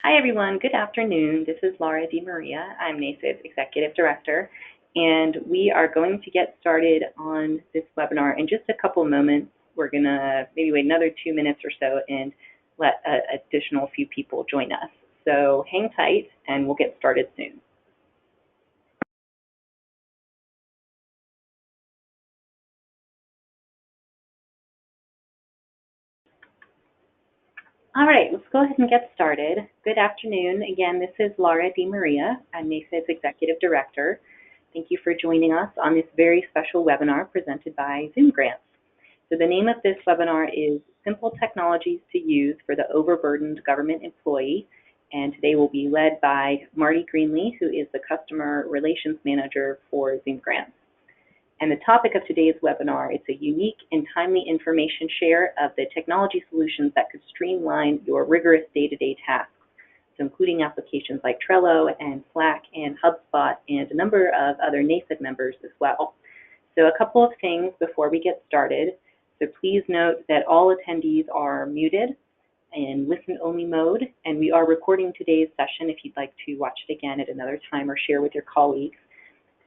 Hi, everyone. Good afternoon. This is Laura DiMaria. I'm NACE's Executive Director, and we are going to get started on this webinar in just a couple moments. We're going to maybe wait another 2 minutes or so and let an additional few people join us. So hang tight, and we'll get started soon. All right, let's go ahead and get started. Good afternoon. Again, this is Laura DiMaria. I'm NACE's Executive Director. Thank you for joining us on this very special webinar presented by ZoomGrants. So the name of this webinar is Simple Technologies to Use for the Overburdened Government Employee, and today will be led by Marty Greenlee, who is the Customer Relations Manager for ZoomGrants. And the topic of today's webinar is a unique and timely information share of the technology solutions that could streamline your rigorous day-to-day tasks, so including applications like Trello and Slack and HubSpot and a number of other NACED members as well. So a couple of things before we get started. So please note that all attendees are muted in listen-only mode, and we are recording today's session if you'd like to watch it again at another time or share with your colleagues.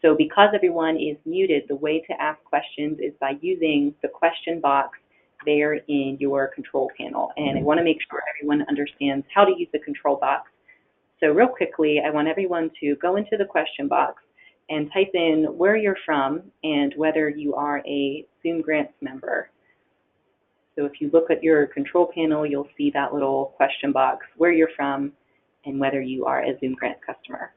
So because everyone is muted, the way to ask questions is by using the question box there in your control panel. And I want to make sure everyone understands how to use the control box. So real quickly, I want everyone to go into the question box and type in where you're from and whether you are a ZoomGrants member. So if you look at your control panel, you'll see that little question box, where you're from and whether you are a ZoomGrants customer.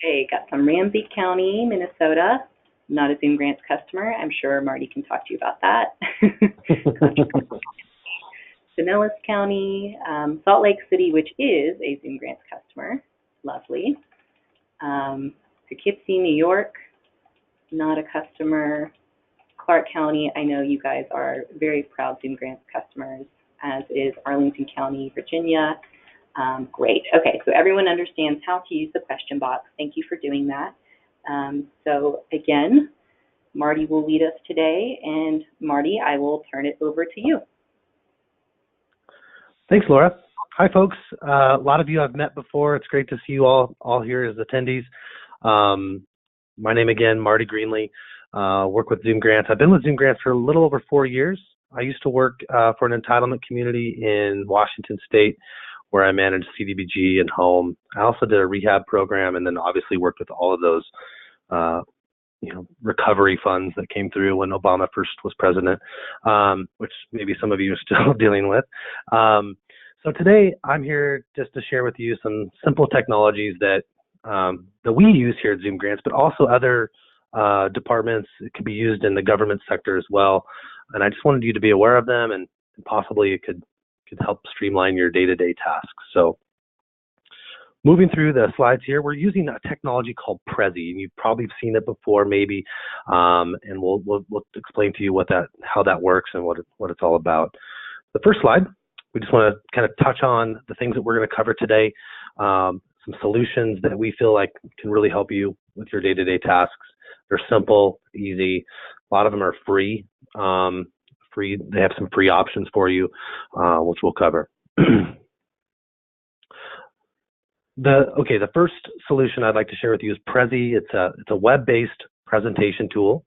Okay, got some Ramsey County, Minnesota. Not a ZoomGrants customer. I'm sure Marty can talk to you about that. Pinellas County, Salt Lake City, which is a ZoomGrants customer. Lovely. Poughkeepsie, New York, not a customer. Clark County, I know you guys are very proud ZoomGrants customers, as is Arlington County, Virginia. Great. Okay, so everyone understands how to use the question box. Thank you for doing that. So again, Marty will lead us today, and Marty, I will turn it over to you. Thanks, Laura. Hi, folks. A lot of you I've met before. It's great to see you all here as attendees. My name again, Marty Greenlee. Work with ZoomGrants. I've been with ZoomGrants for a little over 4 years. I used to work for an entitlement community in Washington State, where I managed CDBG and home. I also did a rehab program, and then obviously worked with all of those, recovery funds that came through when Obama first was president, which maybe some of you are still dealing with. So today I'm here just to share with you some simple technologies that we use here at ZoomGrants, but also other departments. It could be used in the government sector as well. And I just wanted you to be aware of them, and possibly it could help streamline your day-to-day tasks. So moving through the slides here, we're using a technology called Prezi, and you've probably seen it before maybe, and we'll explain to you how that works and what it's all about. The first slide, we just want to kind of touch on the things that we're going to cover today, some solutions that we feel like can really help you with your day-to-day tasks. They're simple, easy. A lot of them are free. They have some free options for you, which we'll cover. The first solution I'd like to share with you is Prezi. It's a web-based presentation tool,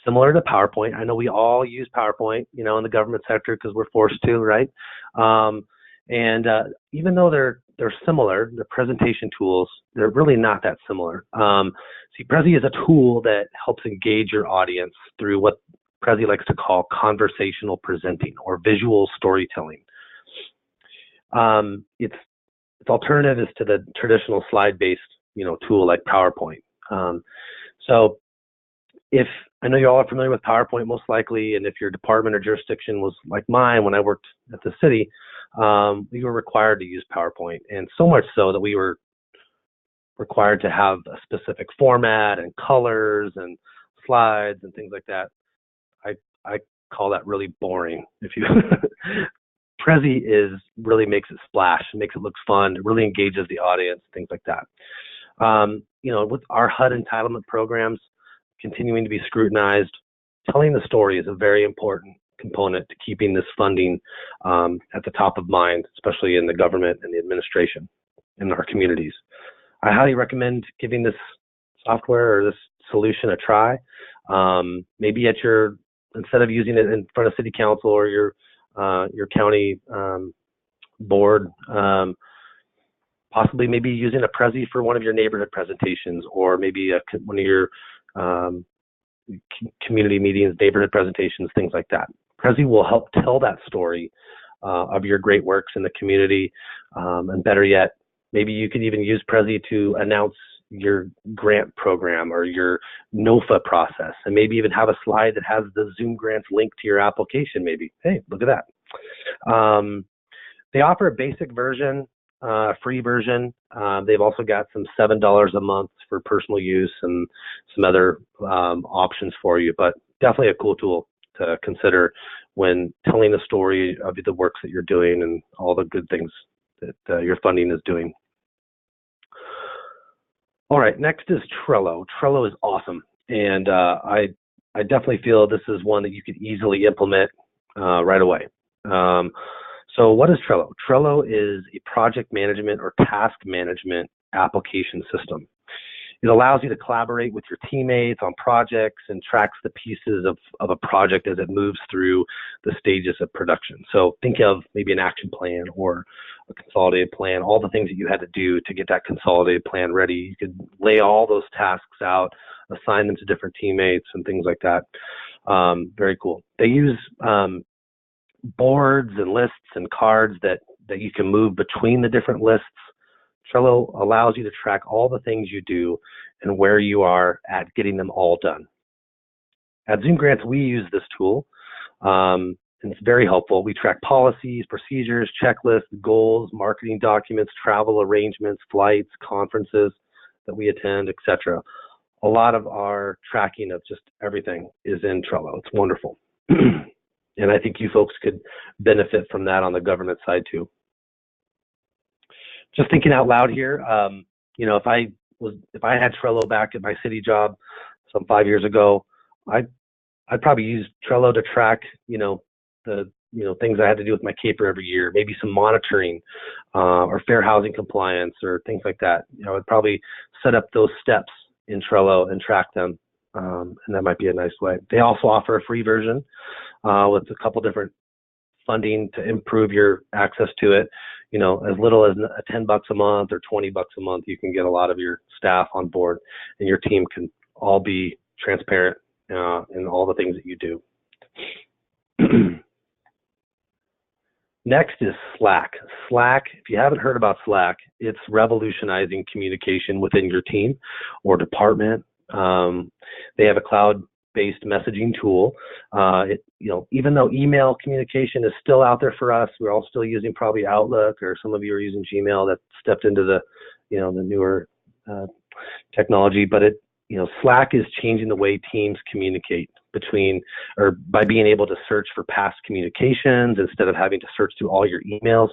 similar to PowerPoint. I know we all use PowerPoint, in the government sector because we're forced to, right? Even though they're similar, the presentation tools, they're really not that similar. See, Prezi is a tool that helps engage your audience through what Prezi likes to call conversational presenting or visual storytelling. Its alternative is to the traditional slide-based, tool like PowerPoint. So if I know you all are familiar with PowerPoint most likely, and if your department or jurisdiction was like mine when I worked at the city, we were required to use PowerPoint, and so much so that we were required to have a specific format and colors and slides and things like that. I call that really boring. If you Prezi really makes it splash, makes it look fun, it really engages the audience, things like that. With our HUD entitlement programs continuing to be scrutinized, telling the story is a very important component to keeping this funding at the top of mind, especially in the government and the administration in our communities. I highly recommend giving this software or this solution a try. Maybe instead of using it in front of city council or your county board, possibly maybe using a Prezi for one of your neighborhood presentations, or maybe one of your community meetings, neighborhood presentations, things like that. Prezi will help tell that story of your great works in the community, and better yet, maybe you could even use Prezi to announce your grant program or your NOFA process, and maybe even have a slide that has the ZoomGrants link to your application. Maybe, hey, look at that. They offer a basic version, free version. They've also got some $7 a month for personal use and some other options for you, but definitely a cool tool to consider when telling the story of the works that you're doing and all the good things that your funding is doing. All right, next is Trello. Trello is awesome, and I definitely feel this is one that you could easily implement right away. So what is Trello? Trello is a project management or task management application system. It allows you to collaborate with your teammates on projects and tracks the pieces of a project as it moves through the stages of production. So think of maybe an action plan or a consolidated plan, all the things that you had to do to get that consolidated plan ready. You could lay all those tasks out, assign them to different teammates and things like that. Very cool. They use boards and lists and cards that you can move between the different lists. Trello allows you to track all the things you do and where you are at getting them all done. At ZoomGrants, we use this tool, and it's very helpful. We track policies, procedures, checklists, goals, marketing documents, travel arrangements, flights, conferences that we attend, etc. A lot of our tracking of just everything is in Trello. It's wonderful. And I think you folks could benefit from that on the government side too. Just thinking out loud here, if I had Trello back at my city job some 5 years ago, I'd probably use Trello to track, the things I had to do with my caper every year, maybe some monitoring or fair housing compliance or things like that. I'd probably set up those steps in Trello and track them, and that might be a nice way. They also offer a free version with a couple different funding to improve your access to it. As little as $10 a month or $20 a month, you can get a lot of your staff on board, and your team can all be transparent in all the things that you do. Next is Slack. Slack, if you haven't heard about Slack, it's revolutionizing communication within your team or department. They have a cloud-based messaging tool. Even though email communication is still out there for us, we're all still using probably Outlook, or some of you are using Gmail that stepped into the newer technology. But Slack is changing the way teams communicate by being able to search for past communications instead of having to search through all your emails.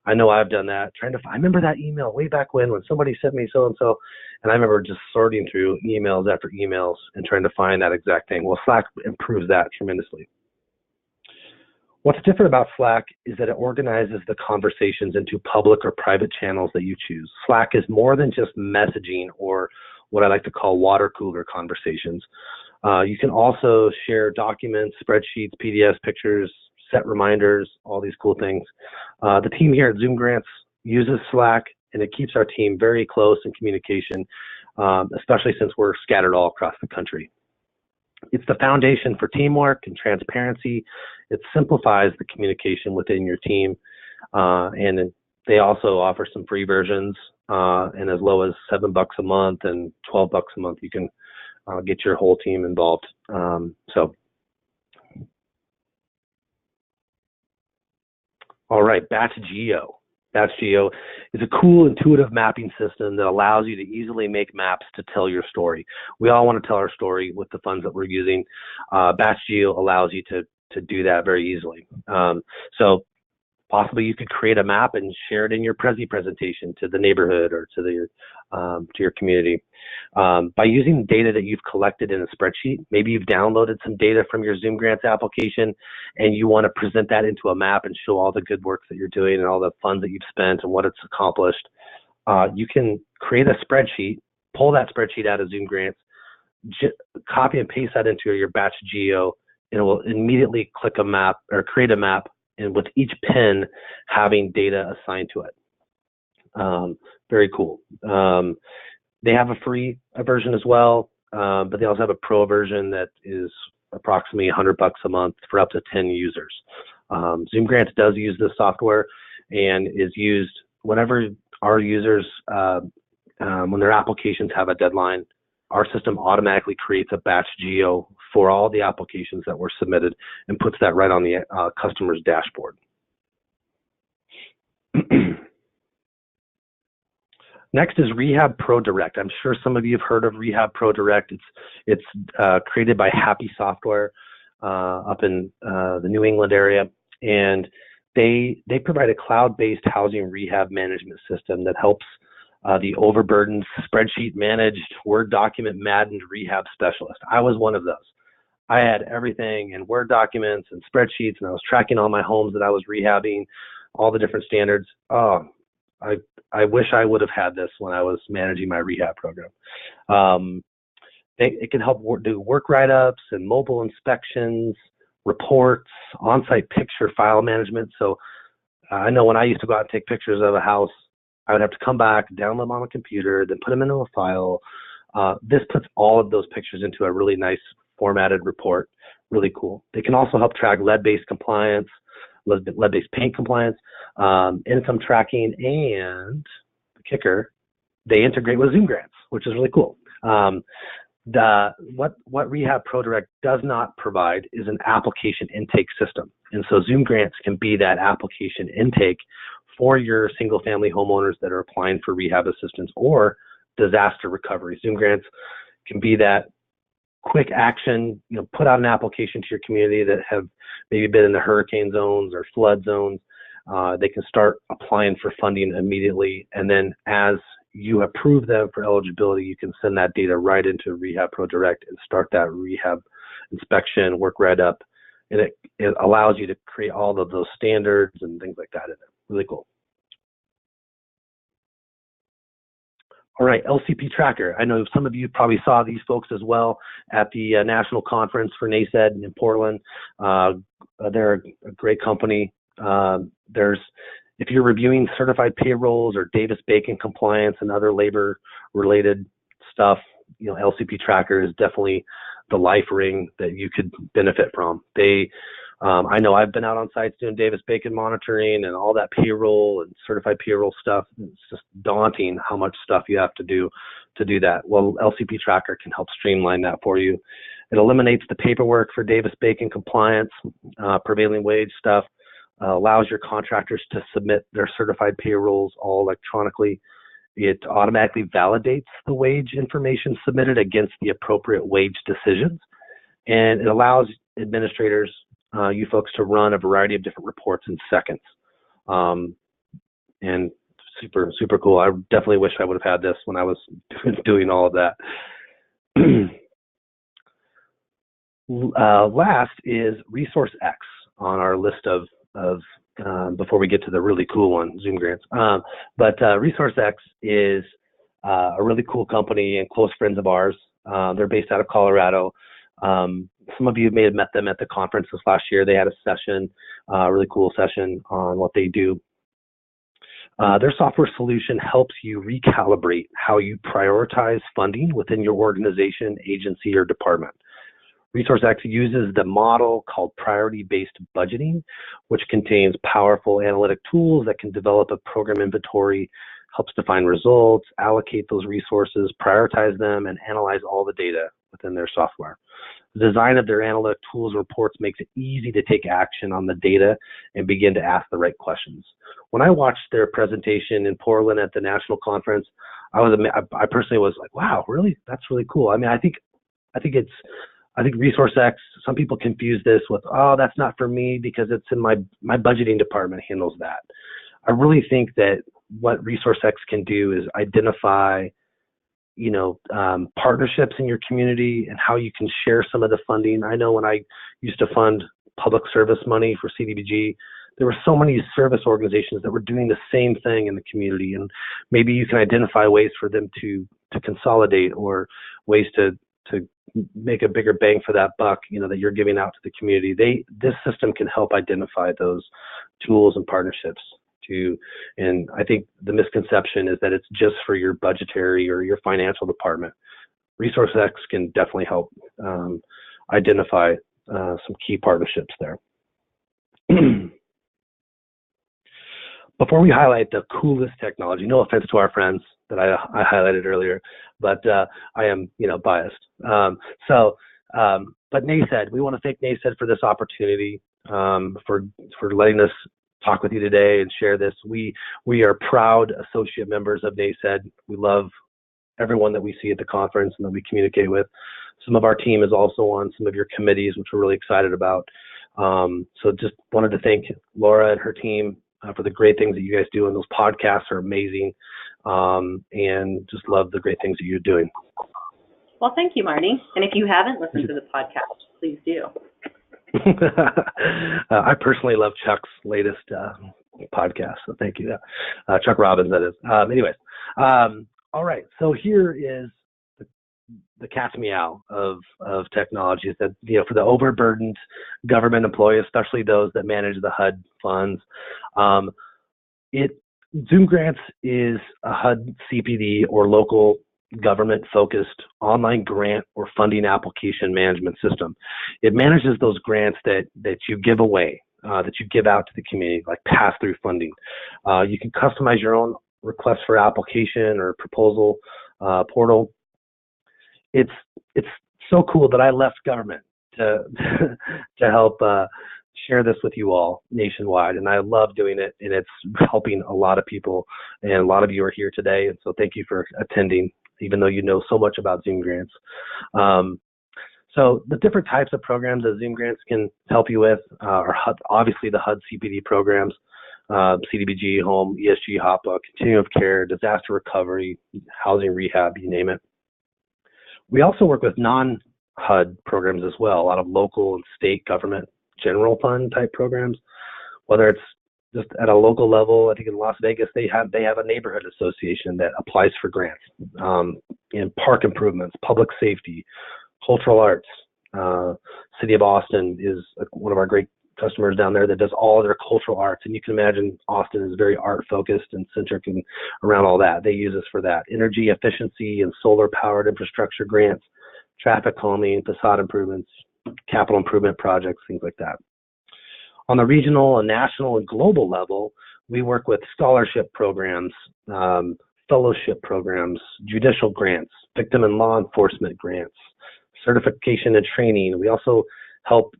I know I've done that, I remember that email way back when somebody sent me so-and-so, and I remember just sorting through emails after emails and trying to find that exact thing. Well, Slack improves that tremendously. What's different about Slack is that it organizes the conversations into public or private channels that you choose. Slack is more than just messaging or what I like to call water cooler conversations. You can also share documents, spreadsheets, PDFs, pictures, set reminders, all these cool things. The team here at ZoomGrants uses Slack, and it keeps our team very close in communication, especially since we're scattered all across the country. It's the foundation for teamwork and transparency. It simplifies the communication within your team, and they also offer some free versions, and as low as $7 a month and $12 a month, you can get your whole team involved. All right, BatchGeo. BatchGeo is a cool, intuitive mapping system that allows you to easily make maps to tell your story. We all want to tell our story with the funds that we're using. BatchGeo allows you to to do that very easily. So possibly you could create a map and share it in your Prezi presentation to the neighborhood or to your community. By using data that you've collected in a spreadsheet, maybe you've downloaded some data from your ZoomGrants application and you want to present that into a map and show all the good work that you're doing and all the funds that you've spent and what it's accomplished. You can create a spreadsheet, pull that spreadsheet out of ZoomGrants, copy and paste that into your BatchGeo, and it will immediately click a map or create a map, and with each pin having data assigned to it. Very cool. They have a free version as well, but they also have a pro version that is approximately $100 a month for up to 10 users. ZoomGrants does use this software and is used whenever our users, when their applications have a deadline, our system automatically creates a BatchGeo for all the applications that were submitted and puts that right on the customer's dashboard. Next is Rehab Pro Direct. I'm sure some of you have heard of Rehab Pro Direct. It's created by Happy Software up in the New England area, and they provide a cloud-based housing rehab management system that helps the overburdened, spreadsheet managed, Word document maddened rehab specialist. I was one of those. I had everything in Word documents and spreadsheets, and I was tracking all my homes that I was rehabbing, all the different standards. Oh, I wish I would have had this when I was managing my rehab program. It can help do work write-ups and mobile inspections, reports, on-site picture file management. So I know when I used to go out and take pictures of a house, I would have to come back, download them on a computer, then put them into a file. This puts all of those pictures into a really nice formatted report. Really cool. They can also help track lead-based compliance, lead-based paint compliance, income tracking, and the kicker, they integrate with ZoomGrants, which is really cool. What Rehab Pro Direct does not provide is an application intake system. And so ZoomGrants can be that application intake for your single-family homeowners that are applying for rehab assistance or disaster recovery. ZoomGrants can be that quick action, put out an application to your community that have maybe been in the hurricane zones or flood zones. They can start applying for funding immediately, and then as you approve them for eligibility, you can send that data right into Rehab Pro Direct and start that rehab inspection, work write-up, and it allows you to create all of those standards and things like that in it. Really cool. All right, LCPtracker. I know some of you probably saw these folks as well at the National Conference for NASED in Portland. They're a great company. If you're reviewing certified payrolls or Davis-Bacon compliance and other labor-related stuff, LCPtracker is definitely the life ring that you could benefit from. I know I've been out on sites doing Davis-Bacon monitoring and all that payroll and certified payroll stuff. It's just daunting how much stuff you have to do that. Well, LCPtracker can help streamline that for you. It eliminates the paperwork for Davis-Bacon compliance, prevailing wage stuff, allows your contractors to submit their certified payrolls all electronically. It automatically validates the wage information submitted against the appropriate wage decisions. And it allows administrators, you folks, to run a variety of different reports in seconds. And super, super cool. I definitely wish I would have had this when I was doing all of that. Last is ResourceX on our list of before we get to the really cool one, ZoomGrants. But ResourceX is a really cool company and close friends of ours. They're based out of Colorado. Some of you may have met them at the conference this last year. They had a session, a really cool session on what they do. Their software solution helps you recalibrate how you prioritize funding within your organization, agency, or department. ResourceX uses the model called priority-based budgeting, which contains powerful analytic tools that can develop a program inventory, helps define results, allocate those resources, prioritize them, and analyze all the data within their software. The design of their analytic tools and reports makes it easy to take action on the data and begin to ask the right questions. When I watched their presentation in Portland at the national conference, I personally was like, wow, really? That's really cool. I mean, I think it's I think ResourceX, some people confuse this with, oh, that's not for me because it's in my budgeting department handles that. I really think that what ResourceX can do is identify, partnerships in your community and how you can share some of the funding. I know when I used to fund public service money for CDBG, there were so many service organizations that were doing the same thing in the community, and maybe you can identify ways for them to consolidate or ways to make a bigger bang for that buck, that you're giving out to the community. This system can help identify those tools and partnerships too. And I think the misconception is that it's just for your budgetary or your financial department. ResourceX can definitely help identify some key partnerships there. Before we highlight the coolest technology, no offense to our friends that I highlighted earlier, but I am, biased. But NASED, we want to thank NASED for this opportunity, for letting us talk with you today and share this. We are proud associate members of NASED. We love everyone that we see at the conference and that we communicate with. Some of our team is also on some of your committees, which we're really excited about. So just wanted to thank Laura and her team for the great things that you guys do, and those podcasts are amazing, and just love the great things that you're doing. Well, thank you, Marty. And if you haven't listened to the podcast, please do. I personally love Chuck's latest podcast, so thank you. Chuck Robbins, that is. Anyways, all right. So here is the cat's meow of technology is that, for the overburdened government employee, especially those that manage the HUD funds, ZoomGrants is a HUD CPD or local government-focused online grant or funding application management system. It manages those grants that you give away, that you give out to the community, like pass-through funding. You can customize your own request for application or proposal portal. It's so cool that I left government to to help share this with you all nationwide, and I love doing it, and it's helping a lot of people, and a lot of you are here today, and so thank you for attending, even though you know so much about ZoomGrants. So the different types of programs that ZoomGrants can help you with are obviously the HUD CPD programs, CDBG, Home, ESG, HOPA, Continuum of Care, Disaster Recovery, Housing Rehab, you name it. We also work with non-HUD programs as well, a lot of local and state government general fund type programs, whether it's just at a local level. I think in Las Vegas, they have a neighborhood association that applies for grants in park improvements, public safety, cultural arts. City of Austin is one of our great customers down there that does all of their cultural arts, and you can imagine Austin is very art focused and centric and around all that. They use us for that. Energy efficiency and solar powered infrastructure grants, traffic calming, facade improvements, capital improvement projects, things like that. On the regional and national and global level, we work with scholarship programs, fellowship programs, judicial grants, victim and law enforcement grants, certification and training. We also help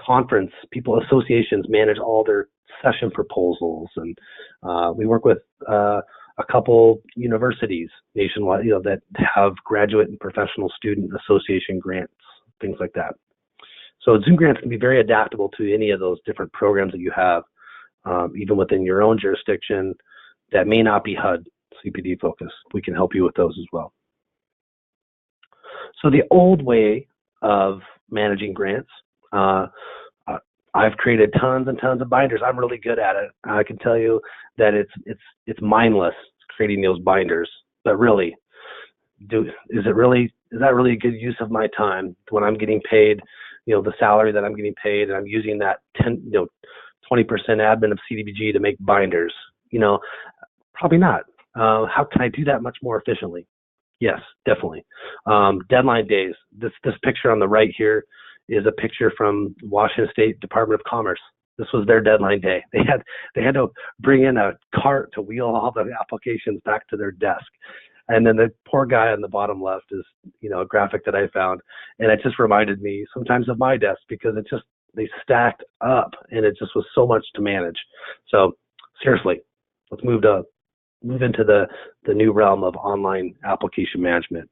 associations manage all their session proposals, and we work with a couple universities nationwide, that have graduate and professional student association grants, things like that. So ZoomGrants can be very adaptable to any of those different programs that you have, even within your own jurisdiction that may not be HUD CPD focused. We can help you with those as well. So the old way of managing grants, I've created tons and tons of binders. I'm really good at it. I can tell you that it's mindless creating those binders. But really, is that really a good use of my time when I'm getting paid, the salary that I'm getting paid, and I'm using that 20% admin of CDBG to make binders? Probably not. How can I do that much more efficiently? Yes, definitely. Deadline days. This picture on the right here is a picture from Washington State Department of Commerce. This was their deadline day. They had to bring in a cart to wheel all the applications back to their desk. And then the poor guy on the bottom left is, a graphic that I found, and it just reminded me sometimes of my desk because they stacked up, and it just was so much to manage. So seriously, let's move into the new realm of online application management.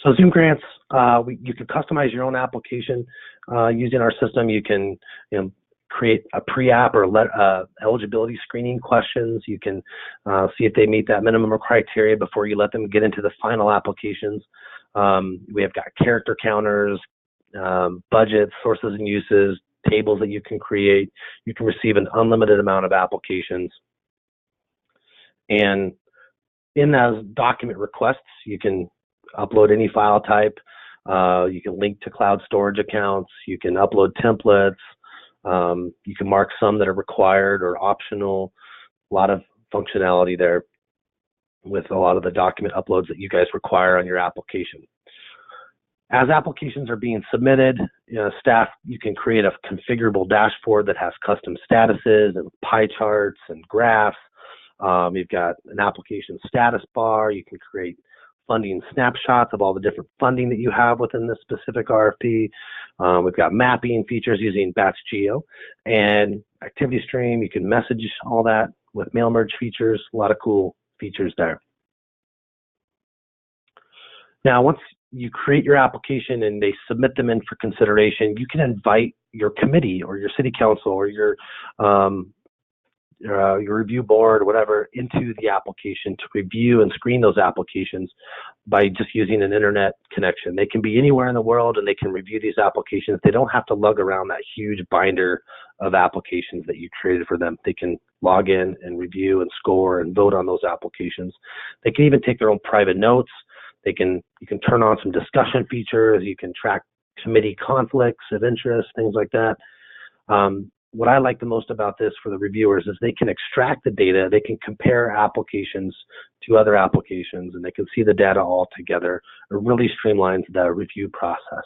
So ZoomGrants, you can customize your own application using our system. You can create a pre-app or eligibility screening questions. You can see if they meet that minimum criteria before you let them get into the final applications. We have got character counters, budgets, sources and uses, tables that you can create. You can receive an unlimited amount of applications. And in those document requests, you can upload any file type. You can link to cloud storage accounts. You can upload templates. You can mark some that are required or optional. A lot of functionality there with a lot of the document uploads that you guys require on your application. As applications are being submitted, staff, you can create a configurable dashboard that has custom statuses and pie charts and graphs. You've got an application status bar. You can create funding snapshots of all the different funding that you have within this specific RFP. We've got mapping features using BatchGeo and activity stream. You can message all that with mail merge features. A lot of cool features there. Now, once you create your application and they submit them in for consideration, you can invite your committee or your city council or your review board or whatever into the application to review and screen those applications by just using an internet connection. They can be anywhere in the world and they can review these applications. They don't have to lug around that huge binder of applications that you created for them. They can log in and review and score and vote on those applications. They can even take their own private notes. You can turn on some discussion features. You can track committee conflicts of interest, things like that. What I like the most about this for the reviewers is they can extract the data, they can compare applications to other applications, and they can see the data all together. It really streamlines the review process.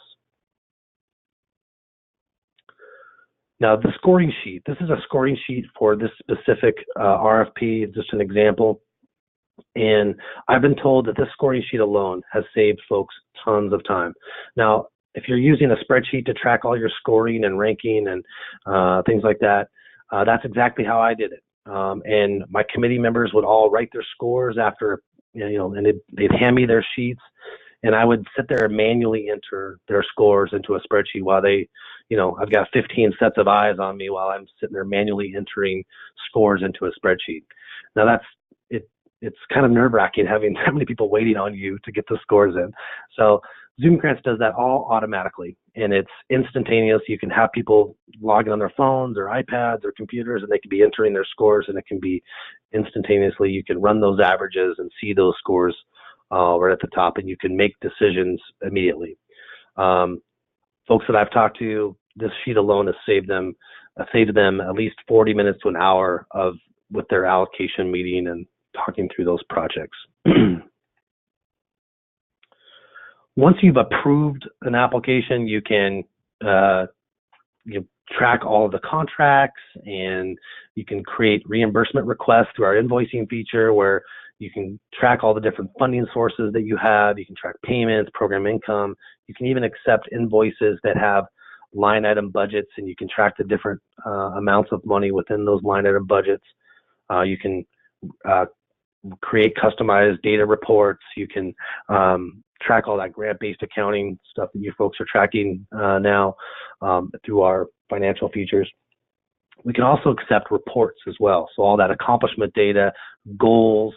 Now, the scoring sheet. This is a scoring sheet for this specific RFP, just an example. And I've been told that this scoring sheet alone has saved folks tons of time. Now, if you're using a spreadsheet to track all your scoring and ranking and things like that, that's exactly how I did it. And my committee members would all write their scores after, and they'd hand me their sheets, and I would sit there and manually enter their scores into a spreadsheet while they, I've got 15 sets of eyes on me while I'm sitting there manually entering scores into a spreadsheet. Now it's kind of nerve-wracking having that many people waiting on you to get the scores in. So ZoomGrants does that all automatically, and it's instantaneous. You can have people log in on their phones or iPads or computers, and they can be entering their scores, and it can be instantaneously. You can run those averages and see those scores right at the top, and you can make decisions immediately. Folks that I've talked to, this sheet alone has saved them at least 40 minutes to an hour with their allocation meeting and talking through those projects. Once you've approved an application, you can track all of the contracts, and you can create reimbursement requests through our invoicing feature where you can track all the different funding sources that you have. You can track payments, program income. You can even accept invoices that have line item budgets, and you can track the different amounts of money within those line item budgets. You can create customized data reports. You can track all that grant-based accounting stuff that you folks are tracking now through our financial features. We can also accept reports as well. So all that accomplishment data, goals,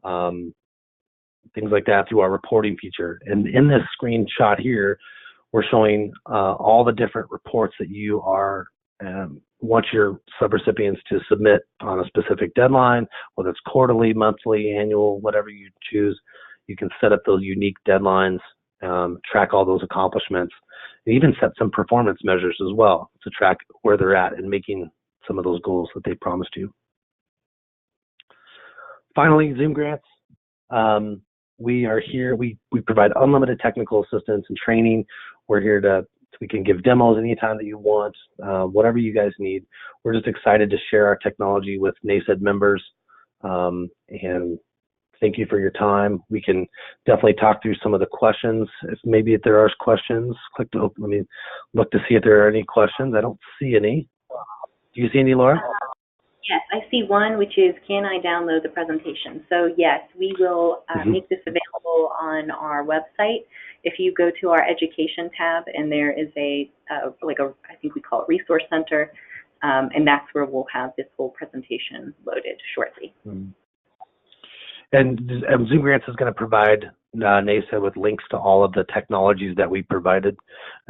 things like that through our reporting feature. And in this screenshot here, we're showing all the different reports that you are want your subrecipients to submit on a specific deadline, whether it's quarterly, monthly, annual, whatever you choose. You can set up those unique deadlines, track all those accomplishments, and even set some performance measures as well to track where they're at and making some of those goals that they promised you. Finally, ZoomGrants. We are here. We provide unlimited technical assistance and training. We're here we can give demos anytime that you want, whatever you guys need. We're just excited to share our technology with NACED members, and thank you for your time. We can definitely talk through some of the questions. If there are questions, let me look to see if there are any questions. I don't see any. Do you see any, Laura? Yes, I see one, which is, can I download the presentation? So yes, we will make this available on our website. If you go to our education tab, and there is I think we call it Resource Center, and that's where we'll have this whole presentation loaded shortly. And ZoomGrants is going to provide NASA with links to all of the technologies that we provided,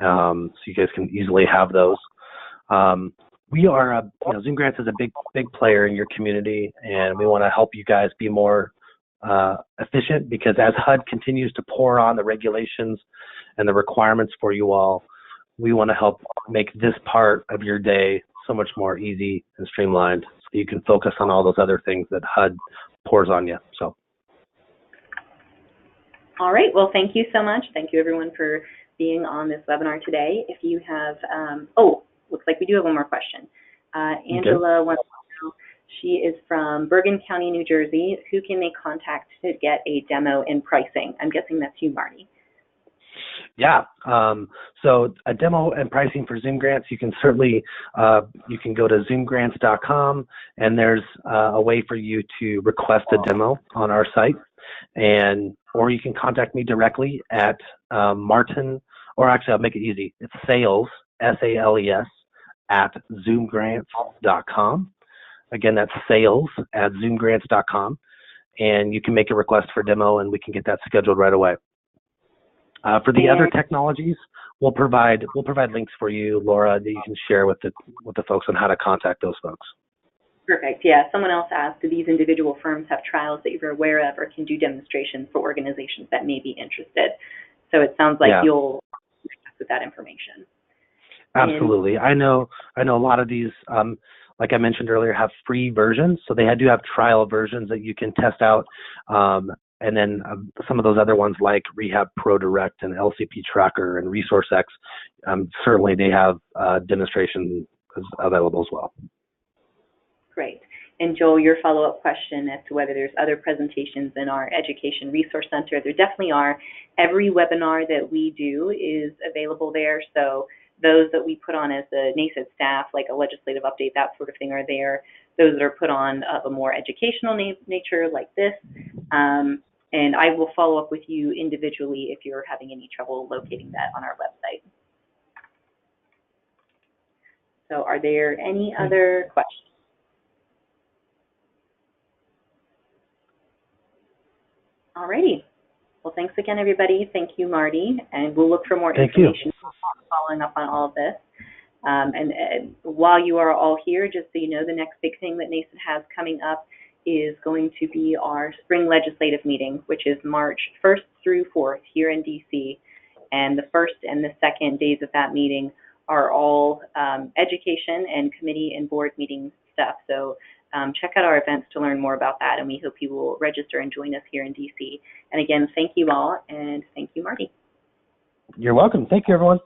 so you guys can easily have those. We are, ZoomGrants is a big player in your community, and we want to help you guys be more efficient, because as HUD continues to pour on the regulations and the requirements for you all, we want to help make this part of your day so much more easy and streamlined, so you can focus on all those other things that HUD pours on you. So. All right. Well, thank you so much. Thank you, everyone, for being on this webinar today. If you have, looks like we do have one more question. Angela wants to know, she is from Bergen County, New Jersey. Who can they contact to get a demo and pricing? I'm guessing that's you, Marty. Yeah. So a demo and pricing for ZoomGrants, you can certainly, you can go to ZoomGrants.com, and there's a way for you to request a demo on our site, or you can contact me directly at Martin, or actually I'll make it easy. It's sales, S-A-L-E-S, at ZoomGrants.com. Again, that's sales at ZoomGrants.com, and you can make a request for demo, and we can get that scheduled right away. For the other technologies, we'll provide links for you, Laura, that you can share with the folks on how to contact those folks. Perfect. Yeah. Someone else asked, do these individual firms have trials that you're aware of, or can do demonstrations for organizations that may be interested? So it sounds like you'll with that information. Absolutely. I know a lot of these, like I mentioned earlier, have free versions. So they do have trial versions that you can test out. And then some of those other ones like Rehab Pro Direct and LCPtracker and ResourceX, certainly they have demonstrations available as well. Great. And Joel, your follow-up question as to whether there's other presentations in our Education Resource Center, there definitely are. Every webinar that we do is available there. So those that we put on as the NASID staff, like a legislative update, that sort of thing, are there. Those that are put on of a more educational nature like this. And I will follow up with you individually if you're having any trouble locating that on our website. So are there any other questions? All righty. Well, thanks again, everybody. Thank you, Marty. And we'll look for more information following up on all of this. And while you are all here, just so you know, the next big thing that NASID has coming up is going to be our spring legislative meeting, which is March 1st through 4th here in DC. And the first and the second days of that meeting are all education and committee and board meeting stuff. So check out our events to learn more about that, and we hope you will register and join us here in DC. And again, thank you all, and thank you, Marty. You're welcome. Thank you, everyone.